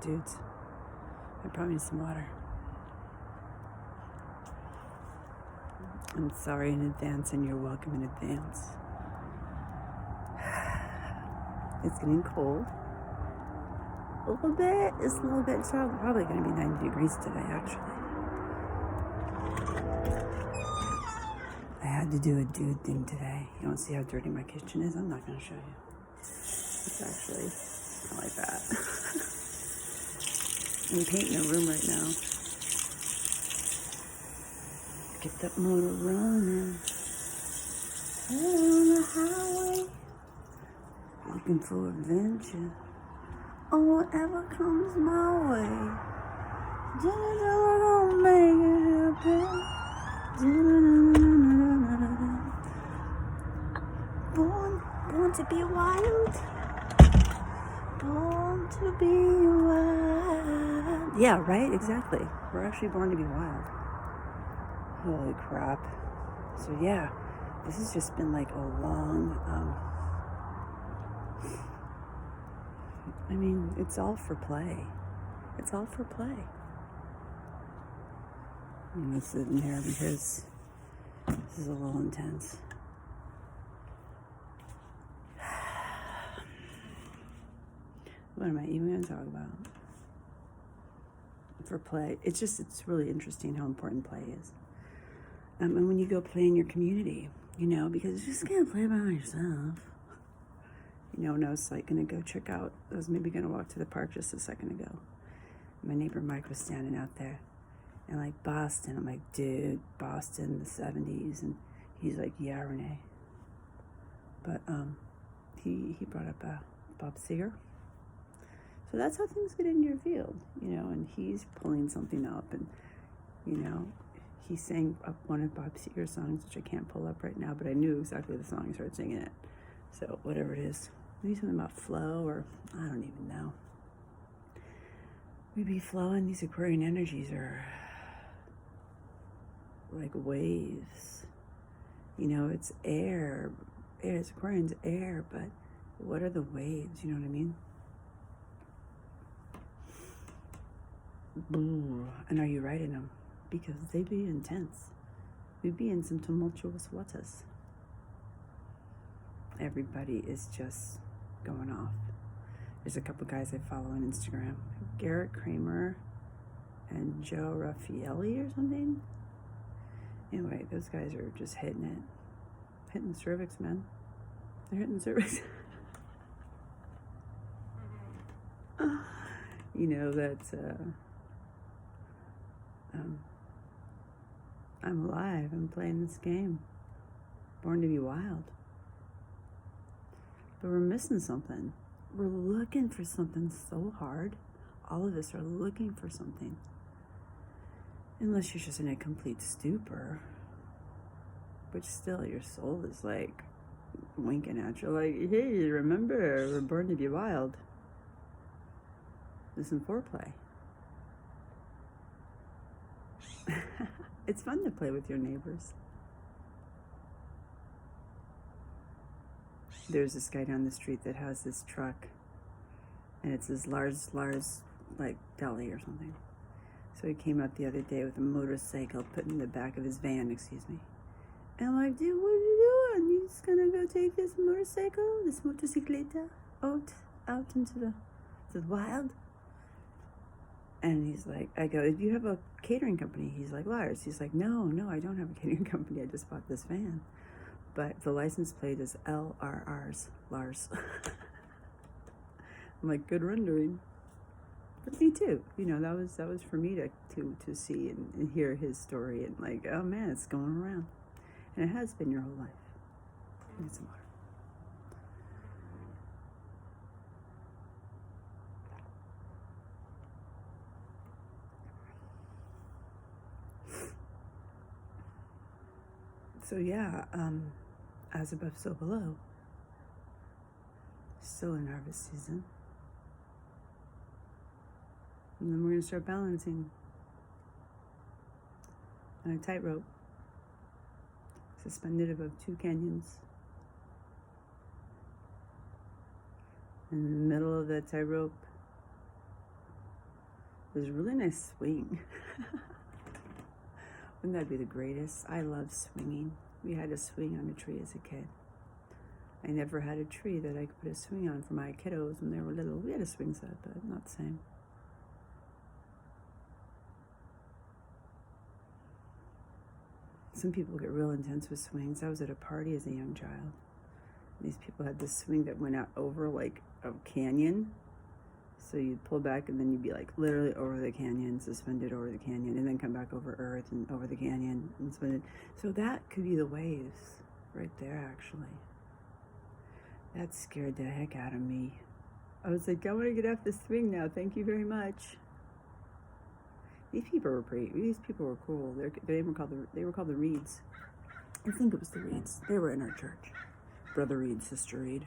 dudes. I probably need some water. I'm sorry in advance, and you're welcome in advance. It's getting cold. A little bit. It's a little bit. It's probably going to be 90 degrees today, actually. I had to do a dude thing today. You want to see how dirty my kitchen is? I'm not going to show you. It's actually not like that. I'm painting a room right now. Get that motor running. On the highway. Looking for adventure. On whatever comes my way. Gonna make it happen. Born to be wild. Born to be wild. Yeah, right? Exactly. We're actually born to be wild. Holy crap. So yeah, this has just been like a long, it's all for play. It's all for play. I'm gonna sit in here because this is a little intense. What am I even going to talk about? For play. It's really interesting how important play is. And when you go play in your community, because you just can't play by yourself. And I was like going to go check out, I was maybe going to walk to the park just a second ago. My neighbor Mike was standing out there. And like Boston, I'm like, dude, Boston, the 70s. And he's like, yeah, Renee. But he brought up Bob Seger. So that's how things get in your field, and he's pulling something up, and, he sang up one of Bob Seger's songs, which I can't pull up right now, but I knew exactly the song. I started singing it. So whatever it is, maybe something about flow, or I don't even know. Maybe flow and these Aquarian energies are like waves. It's air. It's Aquarian's air, but what are the waves? You know what I mean? And are you riding them? Because they be intense. We be in some tumultuous waters. Everybody is just going off. There's a couple guys I follow on Instagram. Garrett Kramer and Joe Raffaelli or something. Anyway, those guys are just hitting it. Hitting the cervix, man. They're hitting the cervix. I'm alive. I'm playing this game. Born to be wild. But we're missing something. We're looking for something so hard. All of us are looking for something. Unless you're just in a complete stupor. But still, your soul is like winking at you. Like, hey, remember, we're born to be wild. There's some foreplay. It's fun to play with your neighbors. There's this guy down the street that has this truck, and it's this Lars, like, deli or something. So he came out the other day with a motorcycle put in the back of his van, And I'm like, dude, what are you doing? You just gonna go take this motocicleta, out into the wild? And he's like, I go, do you have a catering company? He's like, Lars. He's like, no, I don't have a catering company. I just bought this van. But the license plate is LRR's, Lars. I'm like, good rendering. But me too. That was for me to see and hear his story, and like, oh man, it's going around. And it has been your whole life. Need some water. So yeah, as above, so below. Still in harvest season. And then we're going to start balancing on a tightrope, suspended above 2 canyons. In the middle of that tightrope There's a really nice swing. Wouldn't that be the greatest? I love swinging. We had a swing on a tree as a kid. I never had a tree that I could put a swing on for my kiddos when they were little. We had a swing set, but not the same. Some people get real intense with swings. I was at a party as a young child. These people had this swing that went out over like a canyon. So you'd pull back and then you'd be like literally over the canyon, suspended over the canyon, and then come back over earth and over the canyon and suspended. So that could be the waves right there, actually. That scared the heck out of me. I was like, I want to get off the swing now. Thank you very much. These people were cool. They were called the Reeds. I think it was the Reeds. They were in our church. Brother Reed, Sister Reed.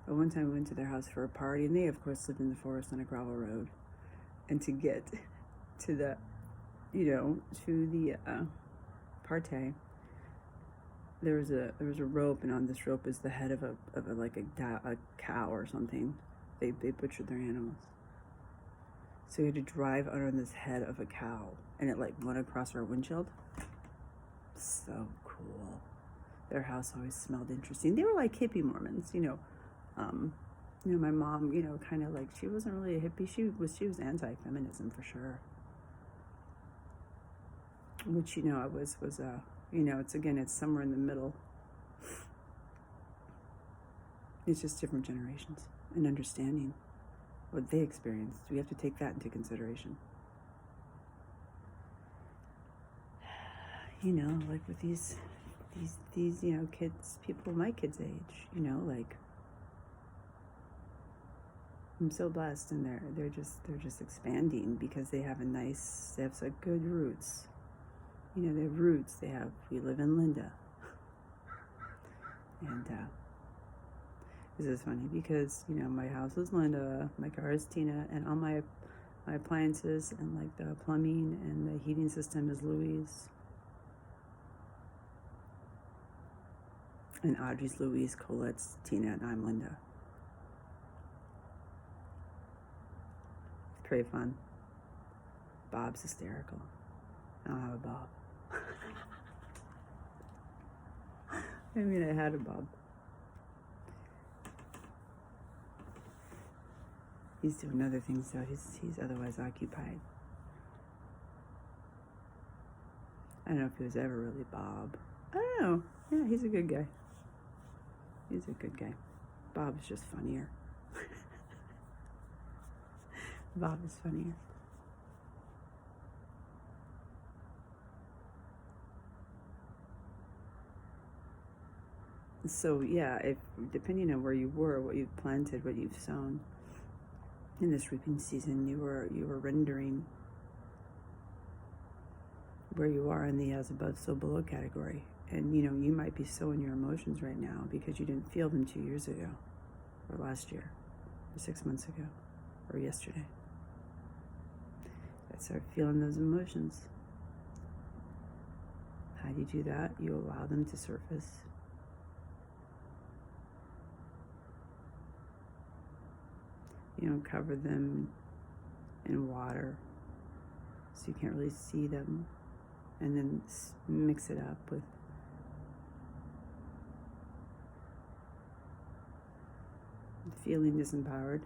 But one time we went to their house for a party, and they, of course, lived in the forest on a gravel road. And to get to the, party, there was a rope, and on this rope is the head of a cow or something. They butchered their animals. So we had to drive under this head of a cow, and it like went across our windshield. So cool. Their house always smelled interesting. They were like hippie Mormons, my mom, kind of like, she wasn't really a hippie. She was anti-feminism for sure. Which, it's somewhere in the middle. It's just different generations and understanding what they experienced. We have to take that into consideration. Like with these kids, people my kids' age, I'm so blessed, and they're just expanding because they have such good roots. They have roots. We live in Linda. And this is funny because, my house is Linda, my car is Tina, and all my appliances and like the plumbing and the heating system is Louise. And Audrey's Louise, Colette's Tina, and I'm Linda. It's pretty fun. Bob's hysterical. I don't have a Bob. I had a Bob. He's doing other things though. He's otherwise occupied. I don't know if he was ever really Bob. I don't know. Yeah, he's a good guy. He's a good guy. Bob is just funnier. Bob is funnier. So yeah, if depending on where you were, what you've planted, what you've sown in this reaping season, you were rendering where you are in the as above, so below category. And you might be sowing your emotions right now because you didn't feel them 2 years ago, or last year, or 6 months ago, or yesterday. You start feeling those emotions. How do you do that? You allow them to surface. You don't cover them in water so you can't really see them, and then mix it up with feeling disempowered.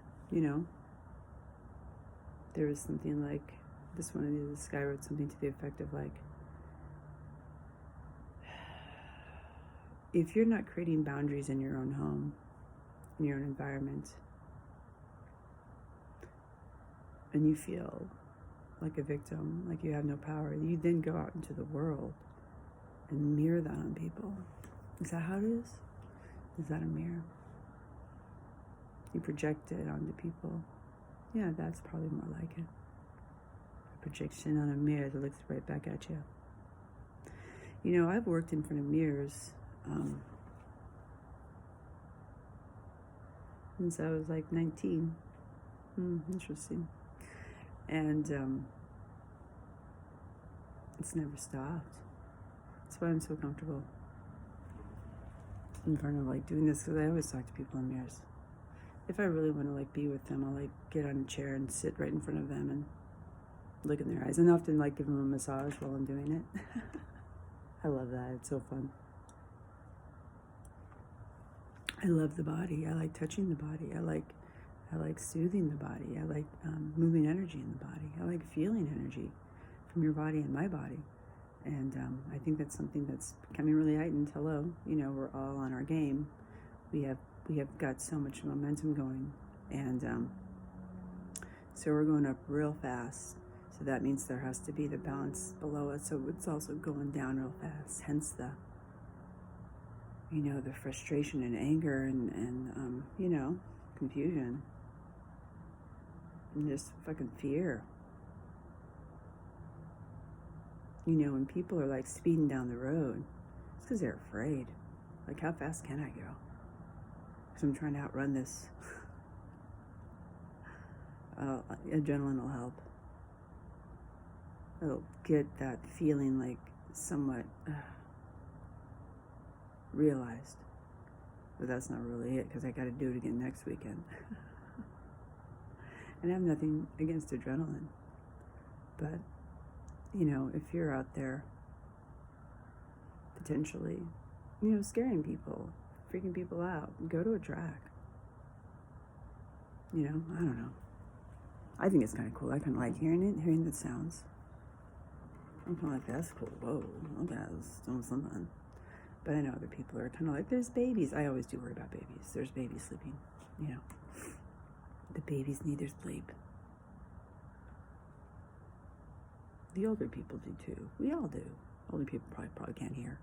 There was something like this one. This guy wrote something to the effect of like, if you're not creating boundaries in your own home, in your own environment, and you feel like a victim, like you have no power, you then go out into the world and mirror that on people. Is that how it is? Is that a mirror? You project it onto people. Yeah, that's probably more like it. A projection on a mirror that looks right back at you. I've worked in front of mirrors since I was like 19. Interesting. And it's never stopped. That's why I'm so comfortable in front of like doing this, because I always talk to people in mirrors. if I really want to like be with them, I'll like get on a chair and sit right in front of them and look in their eyes, and often like give them a massage while I'm doing it. I love that. It's so fun. I love the body. I like touching the body. I like soothing the body. I like moving energy in the body. I like feeling energy from your body and my body. And I think that's something that's becoming really heightened. Hello, you know, we're all on our game. We have got so much momentum going, and so we're going up real fast. So that means there has to be the balance below us. So it's also going down real fast. Hence the, you know, the frustration and anger and you know, confusion and just fucking fear. You know, when people are like speeding down the road, it's because they're afraid. Like, how fast can I go? Because I'm trying to outrun this. Adrenaline will help. It'll get that feeling like somewhat realized. But that's not really it, because I got to do it again next weekend. And I have nothing against adrenaline. But, you know, if you're out there potentially, you know, scaring people, freaking people out, go to a track. You know, I don't know. I think it's kind of cool. I kind of like hearing the sounds. I'm kind of like, that's cool. Whoa, okay, that's doing something. But I know other people are kind of like, there's babies. I always do worry about babies. There's babies sleeping, you know. The babies need their sleep. The older people do too. We all do. Older people probably can't hear.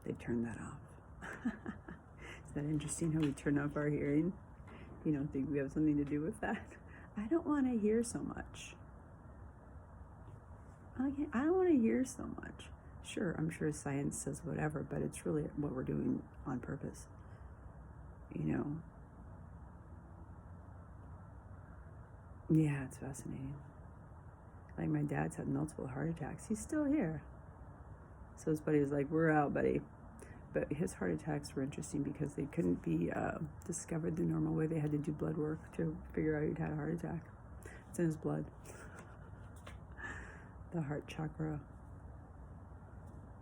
They've turned that off. Is that interesting how we turn off our hearing? You don't think we have something to do with that? I don't want to hear so much. I don't want to hear so much. Sure, I'm sure science says whatever, but it's really what we're doing on purpose. You know? Yeah, it's fascinating. Like, my dad's had multiple heart attacks. He's still here. So his buddy was like, we're out, buddy. But his heart attacks were interesting because they couldn't be discovered the normal way. They had to do blood work to figure out he'd had a heart attack. It's in his blood. The heart chakra.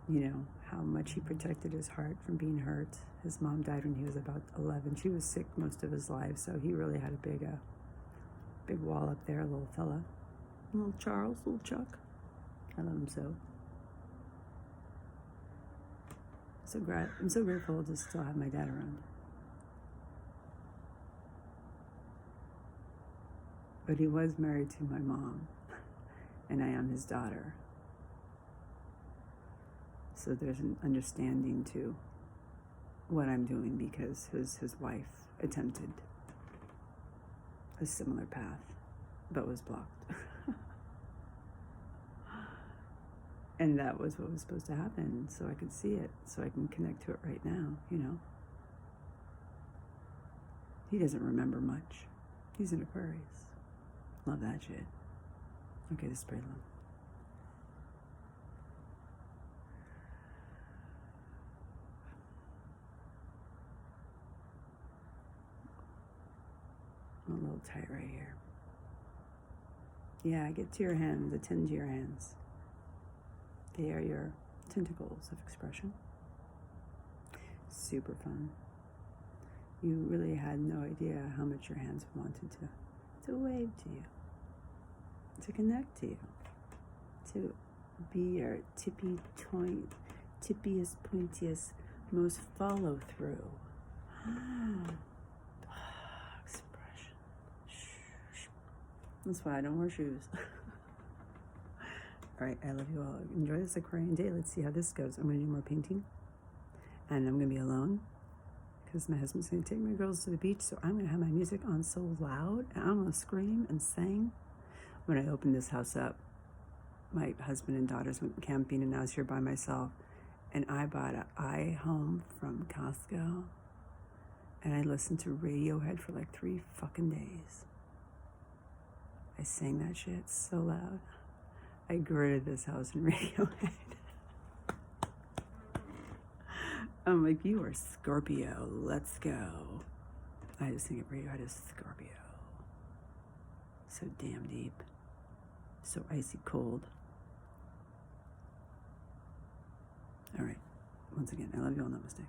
You know, how much he protected his heart from being hurt. His mom died when he was about 11. She was sick most of his life, so he really had a big wall up there, little fella. Little Charles, little Chuck. I love him so. I'm so grateful to still have my dad around. But he was married to my mom, and I am his daughter. So there's an understanding to what I'm doing, because his wife attempted a similar path, but was blocked. And that was what was supposed to happen, so I could see it, so I can connect to it right now, you know. He doesn't remember much. He's an Aquarius. Love that shit. Okay, this is pretty long. I'm a little tight right here. Yeah, get to your hands, attend to your hands. They are your tentacles of expression. Super fun. You really had no idea how much your hands wanted to wave to you, to connect to you, to be your tippiest, pointiest, most follow through. Expression. That's why I don't wear shoes. All right, I love you all. Enjoy this Aquarian day. Let's see how this goes. I'm going to do more painting, and I'm going to be alone because my husband's going to take my girls to the beach, so I'm going to have my music on so loud, and I'm going to scream and sing. When I opened this house up, my husband and daughters went camping, and I was here by myself, and I bought an iHome from Costco, and I listened to Radiohead for like 3 fucking days. I sang that shit so loud. I girded this house in Radiohead. I'm like, you are Scorpio, let's go. I just think of radiohead as Scorpio. So damn deep. So icy cold. All right. Once again, I love you all. Namaste.